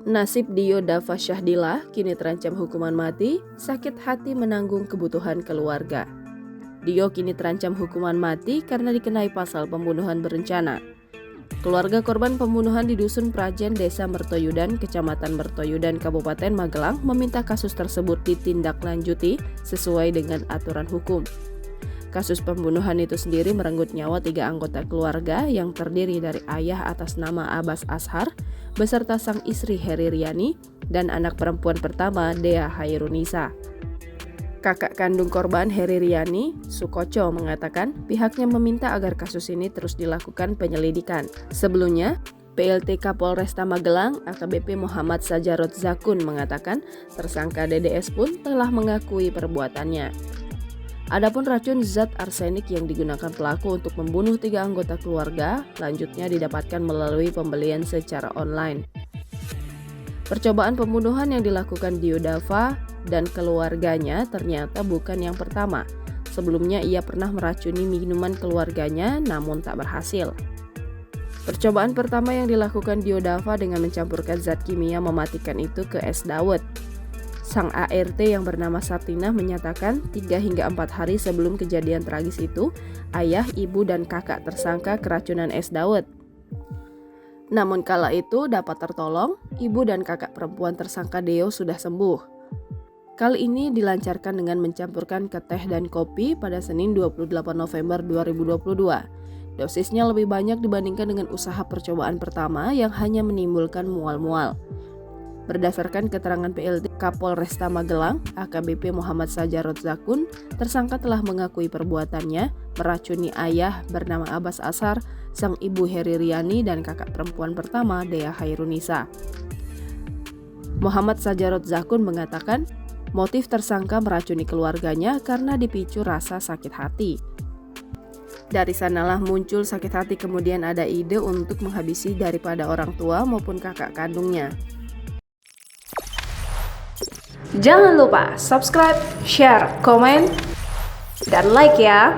Nasib Dio Dava Syahdilah kini terancam hukuman mati, sakit hati menanggung kebutuhan keluarga. Dio kini terancam hukuman mati karena dikenai pasal pembunuhan berencana. Keluarga korban pembunuhan di Dusun Prajen, Desa Mertoyudan, Kecamatan Mertoyudan, Kabupaten Magelang meminta kasus tersebut ditindaklanjuti sesuai dengan aturan hukum. Kasus pembunuhan itu sendiri merenggut nyawa 3 anggota keluarga yang terdiri dari ayah atas nama Abbas Ashar, beserta sang istri Heri Riani, dan anak perempuan pertama Dea Hairunisa. Kakak kandung korban Heri Riani, Sukoco, mengatakan pihaknya meminta agar kasus ini terus dilakukan penyelidikan. Sebelumnya, PLT Kapolresta Magelang AKBP Muhammad Sajarot Zakun mengatakan tersangka DDS pun telah mengakui perbuatannya. Adapun racun zat arsenik yang digunakan pelaku untuk membunuh 3 anggota keluarga, lanjutnya didapatkan melalui pembelian secara online. Percobaan pembunuhan yang dilakukan Dio Dava dan keluarganya ternyata bukan yang pertama. Sebelumnya ia pernah meracuni minuman keluarganya namun tak berhasil. Percobaan pertama yang dilakukan Dio Dava dengan mencampurkan zat kimia mematikan itu ke es dawet. Sang ART yang bernama Satinah menyatakan 3 hingga 4 hari sebelum kejadian tragis itu, ayah, ibu, dan kakak tersangka keracunan es dawet. Namun kala itu dapat tertolong, ibu dan kakak perempuan tersangka Deo sudah sembuh. Kali ini dilancarkan dengan mencampurkan ke teh dan kopi pada Senin 28 November 2022. Dosisnya lebih banyak dibandingkan dengan usaha percobaan pertama yang hanya menimbulkan mual-mual. Berdasarkan keterangan PLT Kapolresta Magelang, AKBP Muhammad Sajarot Zakun, tersangka telah mengakui perbuatannya meracuni ayah bernama Abbas Ashar, sang ibu Heri Riani, dan kakak perempuan pertama Dea Hairunisa. Muhammad Sajarot Zakun mengatakan motif tersangka meracuni keluarganya karena dipicu rasa sakit hati. Dari sanalah muncul sakit hati, kemudian ada ide untuk menghabisi daripada orang tua maupun kakak kandungnya. Jangan lupa subscribe, share, komen, dan like ya.